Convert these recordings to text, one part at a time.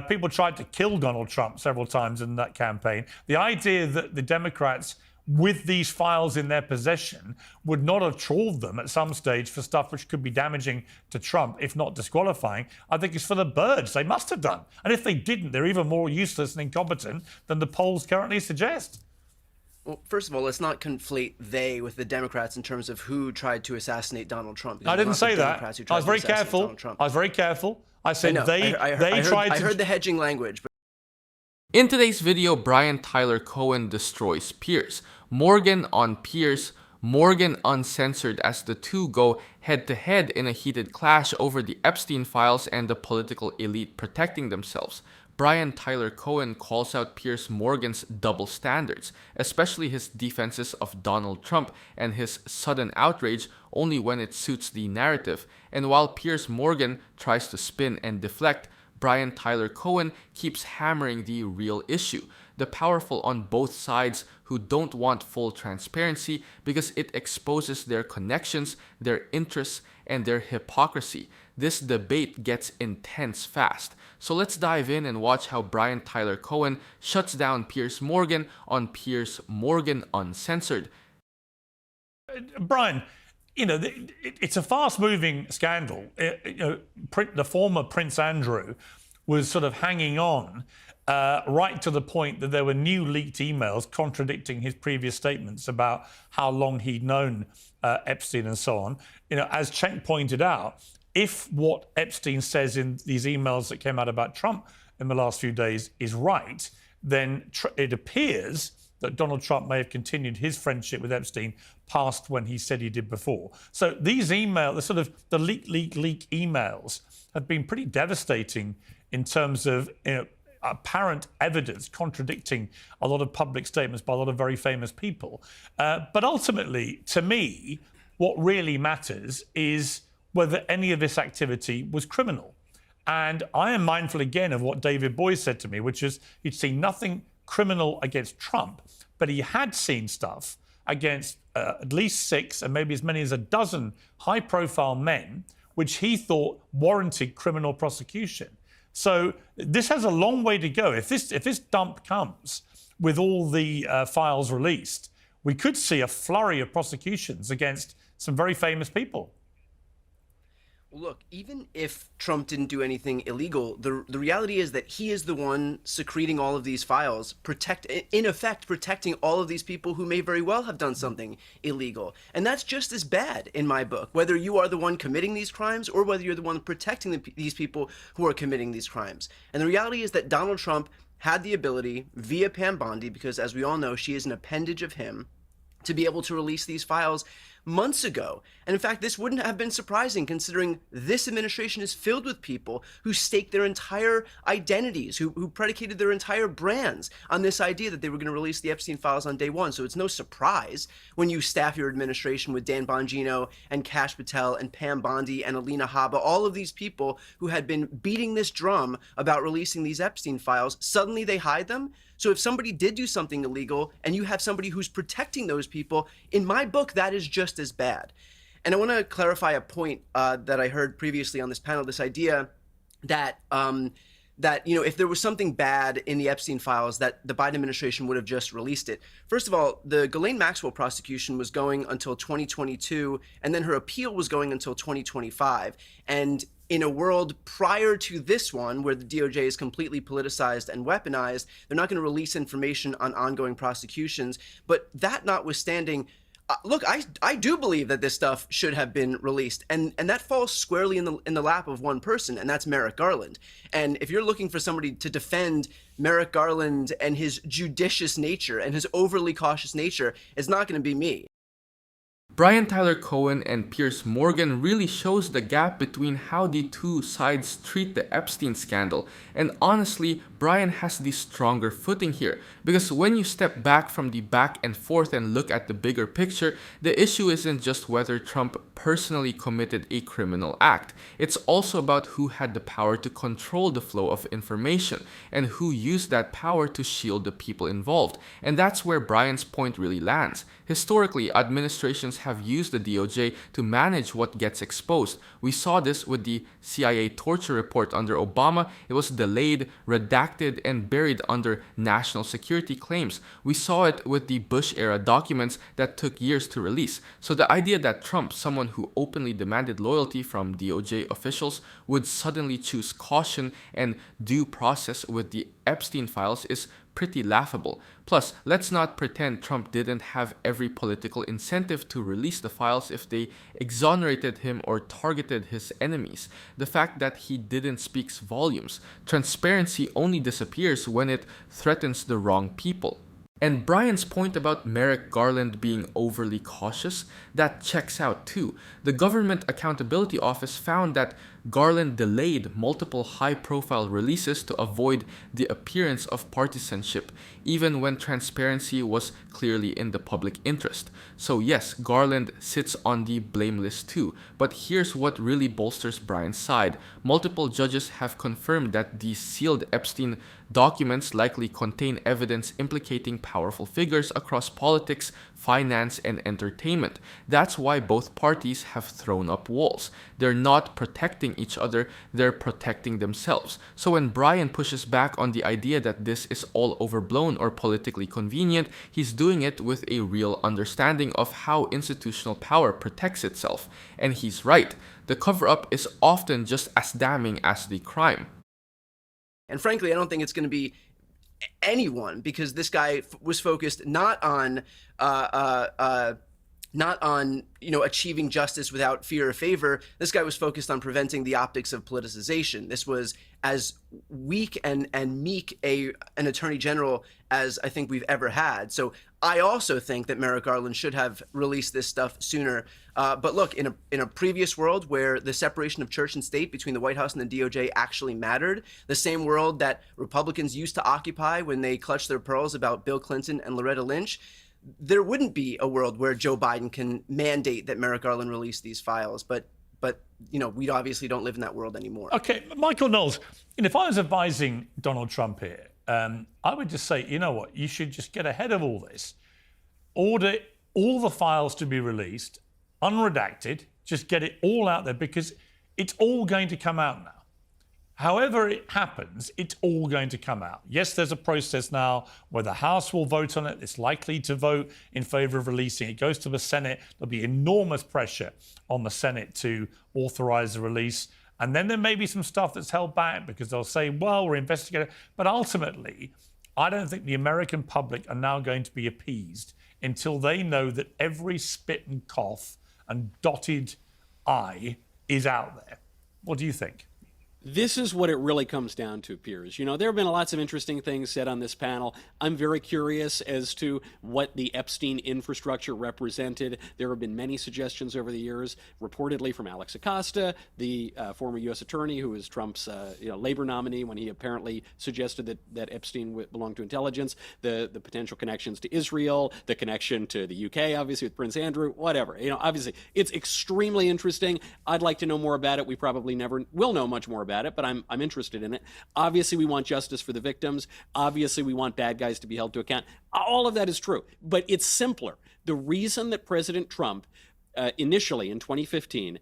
People tried to kill Donald Trump several times in that campaign. The idea that the Democrats, with these files in their possession, would not have trawled them at some stage for stuff which could be damaging to Trump, if not disqualifying, I think is for the birds. They must have done. And if they didn't, they're even more useless and incompetent than the polls currently suggest. Well, first of all, let's not conflate they with the Democrats in terms of who tried to assassinate Donald Trump. I didn't say that. I was very careful. I was very careful. I said they tried to... I heard the hedging language. In today's video, Tyler Cohen destroys Piers Morgan on Piers Morgan Uncensored as the two go head-to-head in a heated clash over the Epstein files and the political elite protecting themselves. Tyler Cohen calls out Piers Morgan's double standards, especially his defenses of Donald Trump and his sudden outrage only when it suits the narrative. And while Piers Morgan tries to spin and deflect, Tyler Cohen keeps hammering the real issue, the powerful on both sides who don't want full transparency because it exposes their connections, their interests, and their hypocrisy. This debate gets intense fast. So let's dive in and watch how Tyler Cohen shuts down Piers Morgan on Piers Morgan Uncensored. Brian, it's a fast-moving scandal. The former Prince Andrew was sort of hanging on right to the point that there were new leaked emails contradicting his previous statements about how long he'd known Epstein and so on. As Cenk pointed out, if what Epstein says in these emails that came out about Trump in the last few days is right, then it appears that Donald Trump may have continued his friendship with Epstein past when he said he did before. So these emails, the leak emails have been pretty devastating in terms of apparent evidence contradicting a lot of public statements by a lot of very famous people. But ultimately, to me, what really matters is whether any of this activity was criminal. And I am mindful again of what David Boies said to me, which is he'd seen nothing criminal against Trump, but he had seen stuff against at least 6 and maybe as many as a dozen high-profile men, which he thought warranted criminal prosecution. So this has a long way to go. If this dump comes with all the files released, we could see a flurry of prosecutions against some very famous people. Look, even if Trump didn't do anything illegal, the reality is that he is the one secreting all of these files, in effect protecting all of these people who may very well have done something illegal. And that's just as bad in my book, whether you are the one committing these crimes or whether you're the one protecting these people who are committing these crimes. And the reality is that Donald Trump had the ability via Pam Bondi, because as we all know, she is an appendage of him, to be able to release these files months ago. And in fact, this wouldn't have been surprising considering this administration is filled with people who staked their entire identities, who predicated their entire brands on this idea that they were going to release the Epstein files on day one. So it's no surprise when you staff your administration with Dan Bongino and Kash Patel and Pam Bondi and Alina Habba, all of these people who had been beating this drum about releasing these Epstein files, suddenly they hide them. So if somebody did do something illegal and you have somebody who's protecting those people, in my book, that is just as bad. And I want to clarify a point that I heard previously on this panel, this idea that, if there was something bad in the Epstein files, that the Biden administration would have just released it. First of all, the Ghislaine Maxwell prosecution was going until 2022, and then her appeal was going until 2025. And in a world prior to this one, where the DOJ is completely politicized and weaponized, they're not going to release information on ongoing prosecutions. But that notwithstanding, look, I do believe that this stuff should have been released, and that falls squarely in the lap of one person, and that's Merrick Garland. And if you're looking for somebody to defend Merrick Garland and his judicious nature and his overly cautious nature, it's not going to be me. Tyler Cohen and Piers Morgan really shows the gap between how the two sides treat the Epstein scandal. And honestly, Brian has the stronger footing here, because when you step back from the back and forth and look at the bigger picture, the issue isn't just whether Trump personally committed a criminal act. It's also about who had the power to control the flow of information and who used that power to shield the people involved. And that's where Brian's point really lands. Historically, administrations have used the DOJ to manage what gets exposed. We saw this with the CIA torture report under Obama. It was delayed, redacted, and buried under national security claims. We saw it with the Bush-era documents that took years to release. So the idea that Trump, someone who openly demanded loyalty from DOJ officials, would suddenly choose caution and due process with the Epstein files is pretty laughable. Plus, let's not pretend Trump didn't have every political incentive to release the files if they exonerated him or targeted his enemies. The fact that he didn't speaks volumes. Transparency only disappears when it threatens the wrong people. And Brian's point about Merrick Garland being overly cautious, that checks out too. The Government Accountability Office found that Garland delayed multiple high-profile releases to avoid the appearance of partisanship, even when transparency was clearly in the public interest. So yes, Garland sits on the blame list too, but here's what really bolsters Brian's side. Multiple judges have confirmed that the sealed Epstein documents likely contain evidence implicating powerful figures across politics, finance, and entertainment. That's why both parties have thrown up walls. They're not protecting each other, they're protecting themselves. So when Brian pushes back on the idea that this is all overblown or politically convenient, he's doing it with a real understanding of how institutional power protects itself. And he's right. The cover-up is often just as damning as the crime. And frankly, I don't think it's going to be anyone, because this guy was focused not on achieving justice without fear or favor. This guy was focused on preventing the optics of politicization. This was as weak and meek an attorney general as I think we've ever had. So I also think that Merrick Garland should have released this stuff sooner. But look, in a previous world where the separation of church and state between the White House and the DOJ actually mattered, the same world that Republicans used to occupy when they clutched their pearls about Bill Clinton and Loretta Lynch, there wouldn't be a world where Joe Biden can mandate that Merrick Garland release these files. But we obviously don't live in that world anymore. Okay, Michael Knowles, if I was advising Donald Trump here, I would just say, you know what, you should just get ahead of all this. Order all the files to be released, unredacted, just get it all out there, because it's all going to come out now. However it happens, it's all going to come out. Yes, there's a process now where the House will vote on it. It's likely to vote in favor of releasing. It goes to the Senate. There'll be enormous pressure on the Senate to authorize the release. And then there may be some stuff that's held back because they'll say, well, we're investigating. But ultimately, I don't think the American public are now going to be appeased until they know that every spit and cough and dotted I is out there. What do you think? This is what it really comes down to, Piers. There have been lots of interesting things said on this panel. I'm very curious as to what the Epstein infrastructure represented. There have been many suggestions over the years, reportedly from Alex Acosta, the former U.S. attorney who was Trump's labor nominee when he apparently suggested that Epstein belonged to intelligence, the potential connections to Israel, the connection to the U.K., obviously, with Prince Andrew, whatever. Obviously, it's extremely interesting. I'd like to know more about it. We probably never will know much more about it, but I'm interested in it. Obviously, we want justice for the victims. Obviously, we want bad guys to be held to account. All of that is true, but it's simpler. The reason that President Trump initially in 2015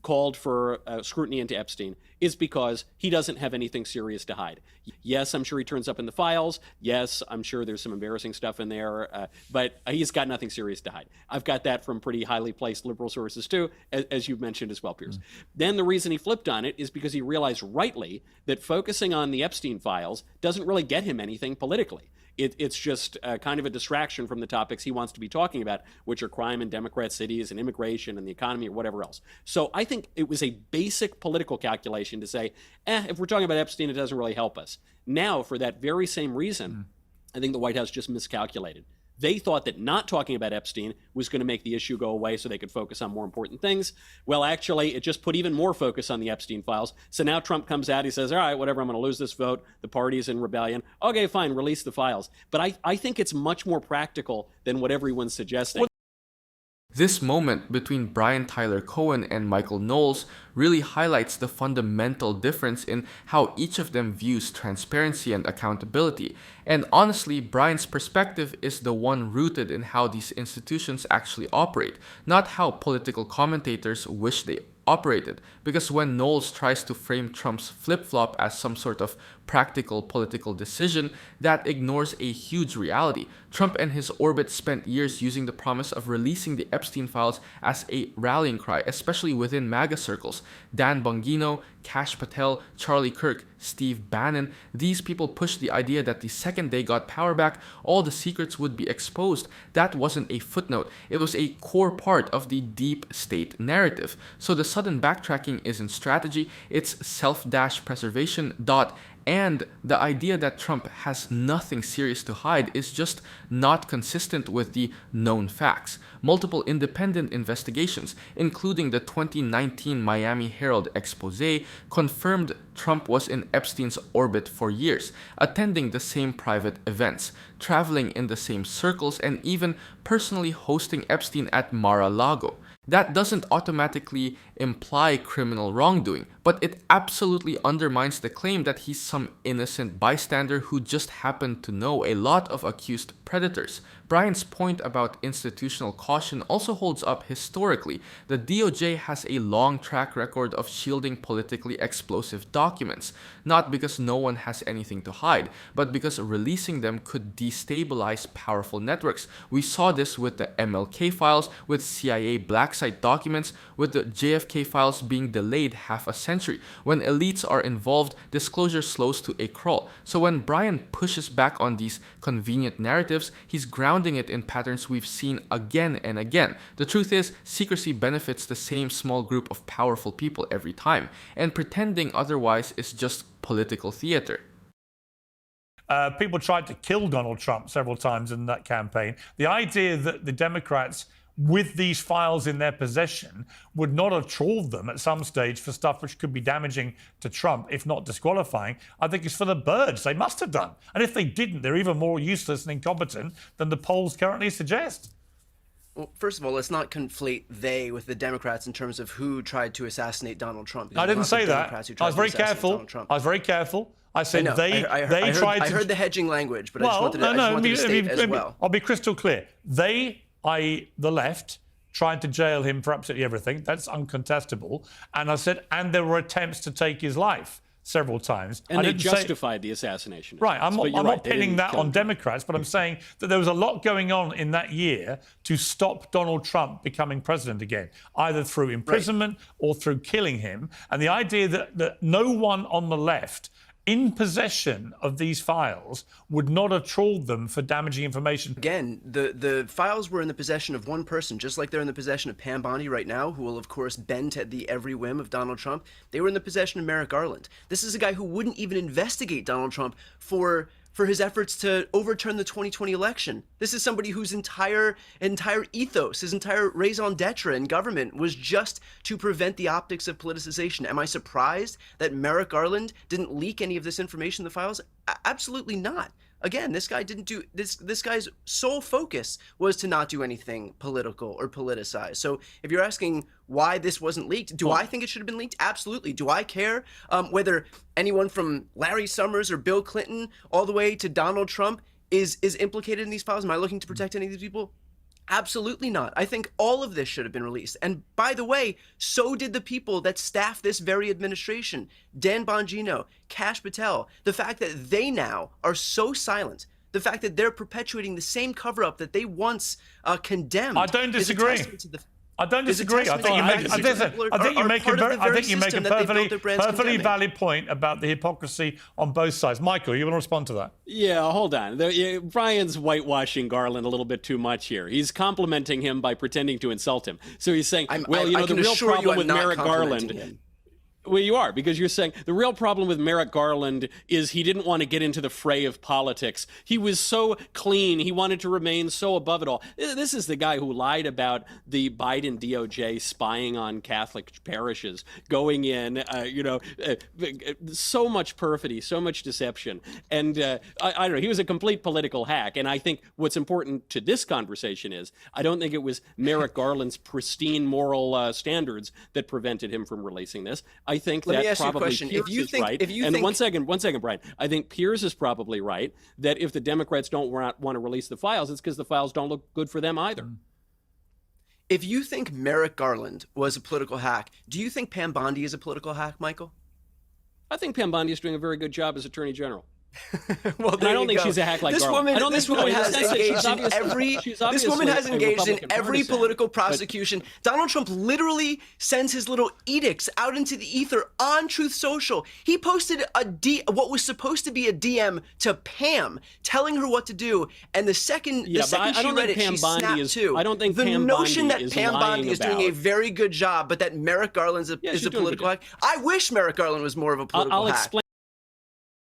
called for scrutiny into Epstein is because he doesn't have anything serious to hide. Yes, I'm sure he turns up in the files. Yes, I'm sure there's some embarrassing stuff in there, but he's got nothing serious to hide. I've got that from pretty highly placed liberal sources too, as you've mentioned as well, Piers. Then the reason he flipped on it is because he realized rightly that focusing on the Epstein files doesn't really get him anything politically. It's just kind of a distraction from the topics he wants to be talking about, which are crime in Democrat cities and immigration and the economy or whatever else. So I think it was a basic political calculation to say, if we're talking about Epstein, it doesn't really help us. Now, for that very same reason, I think the White House just miscalculated. They thought that not talking about Epstein was going to make the issue go away so they could focus on more important things. Well, actually, it just put even more focus on the Epstein files. So now Trump comes out, he says, all right, whatever, I'm going to lose this vote. The party's in rebellion. Okay, fine, release the files. But I think it's much more practical than what everyone's suggesting. This moment between Brian Tyler Cohen and Michael Knowles really highlights the fundamental difference in how each of them views transparency and accountability. And honestly, Brian's perspective is the one rooted in how these institutions actually operate, not how political commentators wish they operated. Because when Knowles tries to frame Trump's flip-flop as some sort of practical political decision, that ignores a huge reality. Trump and his orbit spent years using the promise of releasing the Epstein files as a rallying cry, especially within MAGA circles. Dan Bongino, Kash Patel, Charlie Kirk, Steve Bannon, these people pushed the idea that the second they got power back, all the secrets would be exposed. That wasn't a footnote. It was a core part of the deep state narrative. So the sudden backtracking isn't strategy, it's self-preservation. And the idea that Trump has nothing serious to hide is just not consistent with the known facts. Multiple independent investigations, including the 2019 Miami Herald expose, confirmed Trump was in Epstein's orbit for years, attending the same private events, traveling in the same circles, and even personally hosting Epstein at Mar-a-Lago. That doesn't automatically imply criminal wrongdoing, but it absolutely undermines the claim that he's some innocent bystander who just happened to know a lot of accused predators. Brian's point about institutional caution also holds up historically. The DOJ has a long track record of shielding politically explosive documents, not because no one has anything to hide, but because releasing them could destabilize powerful networks. We saw this with the MLK files, with CIA black site documents, with the JFK files being delayed half a century. When elites are involved, disclosure slows to a crawl. So when Brian pushes back on these convenient narratives, he's grounding it in patterns we've seen again and again. The truth is, secrecy benefits the same small group of powerful people every time, and pretending otherwise is just political theater. People tried to kill Donald Trump several times in that campaign. The idea that the Democrats, with these files in their possession, would not have trawled them at some stage for stuff which could be damaging to Trump, if not disqualifying, I think is for the birds. They must have done. And if they didn't, they're even more useless and incompetent than the polls currently suggest. Well, first of all, let's not conflate they with the Democrats in terms of who tried to assassinate Donald Trump. I didn't say that. I was very careful. I said they tried to... I heard the hedging language, but I just wanted to state as well. I'll be crystal clear. They, i.e. the left, tried to jail him for absolutely everything. That's uncontestable. And I said, and there were attempts to take his life several times. And they justified the assassination. Right. I'm not pinning that on Democrats, but I'm saying that there was a lot going on in that year to stop Donald Trump becoming president again, either through imprisonment or through killing him. And the idea that no one on the left in possession of these files would not have trawled them for damaging information. Again, the files were in the possession of one person, just like they're in the possession of Pam Bondi right now, who will, of course, bend to the every whim of Donald Trump. They were in the possession of Merrick Garland. This is a guy who wouldn't even investigate Donald Trump for his efforts to overturn the 2020 election. This is somebody whose entire ethos, his entire raison d'etre in government was just to prevent the optics of politicization. Am I surprised that Merrick Garland didn't leak any of this information in the files? Absolutely not. Again, this guy didn't do this. This guy's sole focus was to not do anything political or politicized. So if you're asking why this wasn't leaked, do I think it should have been leaked? Absolutely. Do I care whether anyone from Larry Summers or Bill Clinton all the way to Donald Trump is implicated in these files? Am I looking to protect any of these people? Absolutely not. I think all of this should have been released. And by the way, so did the people that staff this very administration. Dan Bongino, Kash Patel. The fact that they now are so silent, the fact that they're perpetuating the same cover-up that they once condemned. I don't disagree. I don't disagree. I think you make a perfectly valid point about the hypocrisy on both sides. Michael, you want to respond to that? Yeah, hold on. Brian's whitewashing Garland a little bit too much here. He's complimenting him by pretending to insult him. So he's saying, the real problem with Merrick Garland... Well, you are, because you're saying the real problem with Merrick Garland is he didn't want to get into the fray of politics. He was so clean. He wanted to remain so above it all. This is the guy who lied about the Biden DOJ spying on Catholic parishes, going in, so much perfidy, so much deception. And I don't know, he was a complete political hack. And I think what's important to this conversation is I don't think it was Merrick Garland's pristine moral standards that prevented him from releasing this. I think Let me that ask you a probably question. Piers If you is think- right. if you and think- one second, Brian. I think Piers is probably right that if the Democrats don't want to release the files, it's because the files don't look good for them either. If you think Merrick Garland was a political hack, do you think Pam Bondi is a political hack, Michael? I think Pam Bondi is doing a very good job as Attorney General. Well, And I don't think she's a hack like this Garland. woman. I don't This think woman no, has in the sense that engaged she's in obviously- every. she's This woman obviously has a engaged in Republican every partisan, political but- prosecution. Donald Trump literally sends his little edicts out into the ether on Truth Social. He posted what was supposed to be a DM to Pam, telling her what to do, and the second Yeah, but she I don't read think it, Pam she Bondi snapped is- too. I don't think the Pam notion Bondi that is Pam Bondi lying is doing a about- very good job, but that Merrick Garland is she's a doing a good political hack. I wish Merrick Garland was more of a political I'll hack. explain.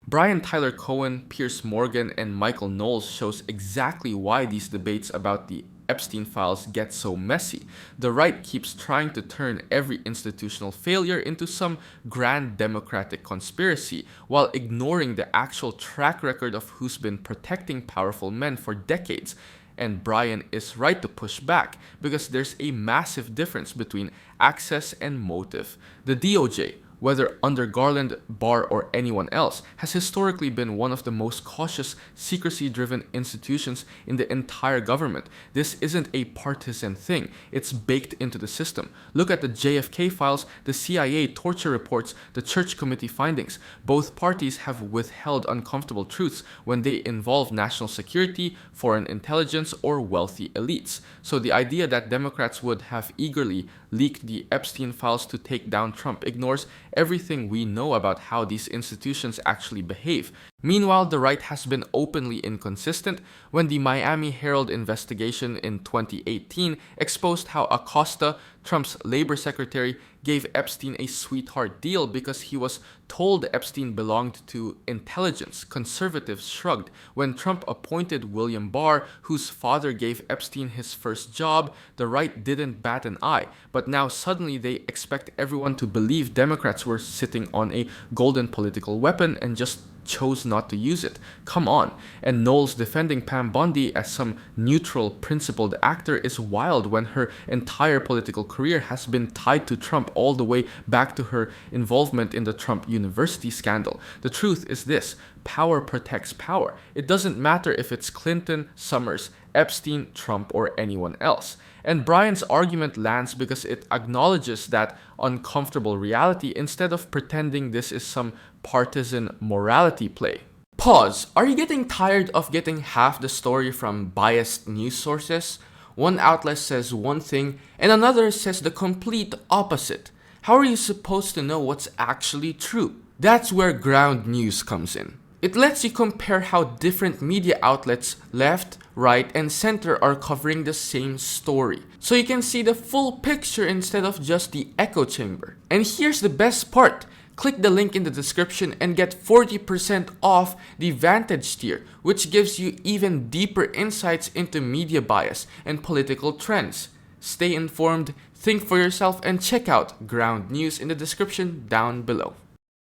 Brian Tyler Cohen, Piers Morgan, and Michael Knowles shows exactly why these debates about the Epstein files get so messy. The right keeps trying to turn every institutional failure into some grand democratic conspiracy, while ignoring the actual track record of who's been protecting powerful men for decades. And Brian is right to push back, because there's a massive difference between access and motive. The DOJ, whether under Garland, Barr, or anyone else, has historically been one of the most cautious, secrecy-driven institutions in the entire government. This isn't a partisan thing. It's baked into the system. Look at the JFK files, the CIA torture reports, the Church Committee findings. Both parties have withheld uncomfortable truths when they involve national security, foreign intelligence, or wealthy elites. So the idea that Democrats would have eagerly leaked the Epstein files to take down Trump ignores everything we know about how these institutions actually behave. Meanwhile, the right has been openly inconsistent when the Miami Herald investigation in 2018 exposed how Acosta, Trump's labor secretary, gave Epstein a sweetheart deal because he was told Epstein belonged to intelligence. Conservatives shrugged. When Trump appointed William Barr, whose father gave Epstein his first job, the right didn't bat an eye. But now suddenly they expect everyone to believe Democrats were sitting on a golden political weapon and just chose not to use it. Come on. And Knowles defending Pam Bondi as some neutral, principled actor is wild when her entire political career has been tied to Trump all the way back to her involvement in the Trump University scandal. The truth is this: power protects power. It doesn't matter if it's Clinton, Summers, Epstein, Trump, or anyone else. And Brian's argument lands because it acknowledges that uncomfortable reality instead of pretending this is some partisan morality play. Pause. Are you getting tired of getting half the story from biased news sources? One outlet says one thing and another says the complete opposite. How are you supposed to know what's actually true? That's where ground news comes in. It lets you compare how different media outlets, left, right, and center, are covering the same story. So you can see the full picture instead of just the echo chamber. And here's the best part. Click the link in the description and get 40% off the Vantage tier, which gives you even deeper insights into media bias and political trends. Stay informed, think for yourself, and check out Ground News in the description down below.